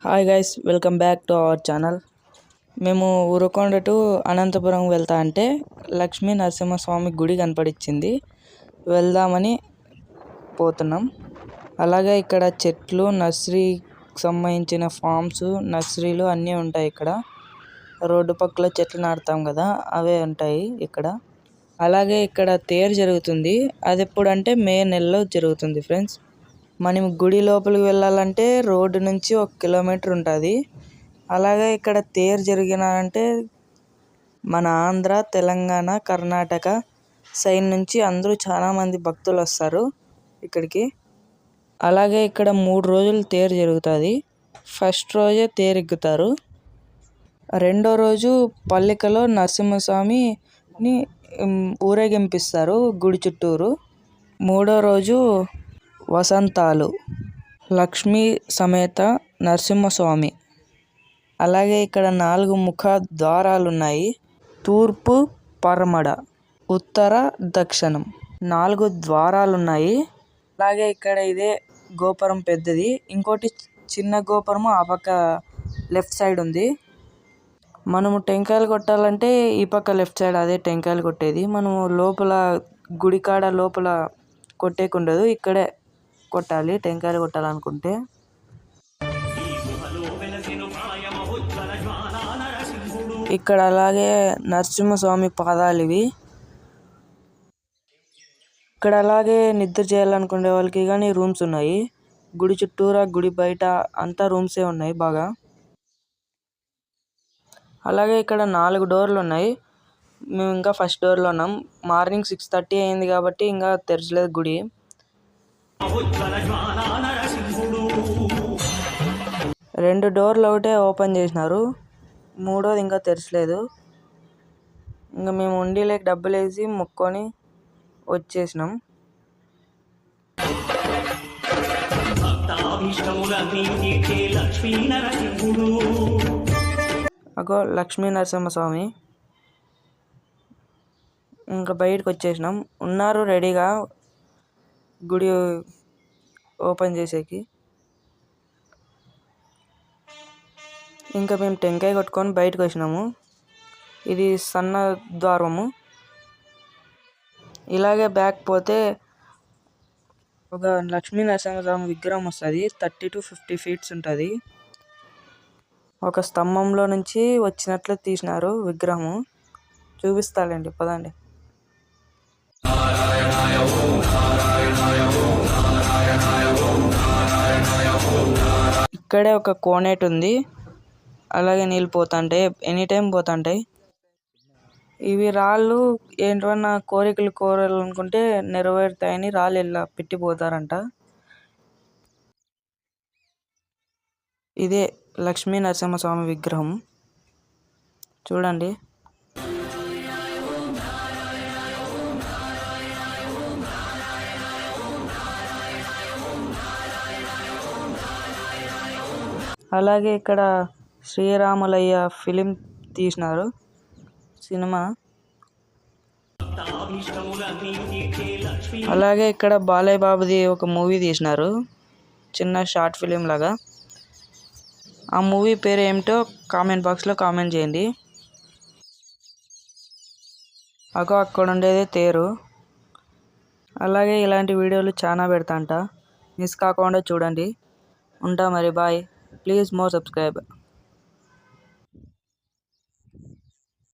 Hi guys, welcome back to our channel. మేము Urakonda to Anantapuram వెళ్తా అంటే లక్ష్మీ నరసింహస్వామి గుడి కనపడిచ్చింది. వెళ్దామని పోతున్నాం. అలాగే ఇక్కడ చెట్లు, నర్సరీకి సంబంధించిన ఫార్మ్స్, నర్సరీలు అన్నీ ఉంటాయి. ఇక్కడ రోడ్డు పక్కల చెట్లు నాటుతాం కదా, అవే ఉంటాయి ఇక్కడ. అలాగే ఇక్కడ తేరు జరుగుతుంది. అది ఎప్పుడంటే మే నెలలో జరుగుతుంది ఫ్రెండ్స్. మనం గుడి లోపలికి వెళ్ళాలంటే రోడ్డు నుంచి 1 కిలోమీటర్ ఉంటుంది. అలాగే ఇక్కడ తేరు జరిగినారంటే మన ఆంధ్ర, తెలంగాణ, కర్ణాటక సైడ్ నుంచి అందరూ చాలామంది భక్తులు వస్తారు ఇక్కడికి. అలాగే ఇక్కడ 3 రోజులు తేరు జరుగుతుంది. ఫస్ట్ రోజే తేరు ఎక్కుతారు. రెండో రోజు పల్లికలో నరసింహస్వామిని ఊరేగింపిస్తారు గుడి చుట్టూరు. మూడో రోజు వసంతాలు, లక్ష్మీ సమేత నరసింహస్వామి. అలాగే ఇక్కడ 4 ముఖ ద్వారాలు ఉన్నాయి. తూర్పు, పడమర, ఉత్తర, దక్షిణం 4 ద్వారాలు ఉన్నాయి. అలాగే ఇక్కడ ఇదే గోపురం పెద్దది. ఇంకోటి చిన్న గోపురము ఆ పక్క లెఫ్ట్ సైడ్ ఉంది. మనము టెంకాయలు కొట్టాలంటే ఈ పక్క లెఫ్ట్ సైడ్ అదే టెంకాయలు కొట్టేది. మనము లోపల గుడికాడ లోపల కొట్టేకుండదు, ఇక్కడే కొట్టాలి టెంకాయలు కొట్టాలనుకుంటే. ఇక్కడ అలాగే నరసింహస్వామి పాదాలు ఇవి. ఇక్కడ అలాగే నిద్ర చేయాలనుకునే వాళ్ళకి కానీ రూమ్స్ ఉన్నాయి. గుడి చుట్టూరా, గుడి బయట అంతా రూమ్సే ఉన్నాయి బాగా. అలాగే ఇక్కడ 4 డోర్లు ఉన్నాయి. మేము ఇంకా ఫస్ట్ డోర్లో ఉన్నాం. మార్నింగ్ 6:30 అయింది కాబట్టి ఇంకా తెరచలేదు గుడి. 2 డోర్లు ఒకటే ఓపెన్ చేసినారు, మూడోది ఇంకా తెరచలేదు. ఇంకా మేము ఉండిలేక డబ్బులు వేసి మొక్కొని వచ్చేసినాం. అగో లక్ష్మీ నరసింహస్వామి. ఇంకా బయటకు వచ్చేసినాం. ఉన్నారు రెడీగా గుడి ఓపెన్ చేసేకి. ఇంకా మేము టెంకాయ కొట్టుకొని బయటకు వచ్చినాము. ఇది సన్న ద్వారము. ఇలాగే బ్యాక్ పోతే ఒక లక్ష్మీ నరసింహస్వామి విగ్రహం వస్తుంది. 30 to 50 feet ఉంటుంది. ఒక స్తంభంలో నుంచి వచ్చినట్లు తీసినారు విగ్రహము. చూపిస్తాలేండి, పదండి. ఇక్కడే ఒక కోనేటి ఉంది. అలాగే నీళ్ళు పోతుంటాయి, ఎనీ టైం పోతుంటాయి. ఇవి రాళ్ళు ఏంటన్నా కోరికలు కోరాలనుకుంటే నెరవేరుతాయని రాళ్ళు ఇలా పెట్టిపోతారంట. ఇదే లక్ష్మీ నరసింహస్వామి విగ్రహం చూడండి. అలాగే ఇక్కడ శ్రీరాములయ్య ఫిలిం తీసినారు, సినిమా. అలాగే ఇక్కడ బాలయ్య బాబుది ఒక మూవీ తీసినారు, చిన్న షార్ట్ ఫిలిం లాగా. ఆ మూవీ పేరు ఏమిటో కామెంట్ బాక్స్లో కామెంట్ చేయండి. అక్కడ ఉండేదే తేరు. అలాగే ఇలాంటి వీడియోలు చాలా పెడతాంట, మిస్ కాకుండా చూడండి. ఉంటా మరి, బాయ్. Please more subscribe.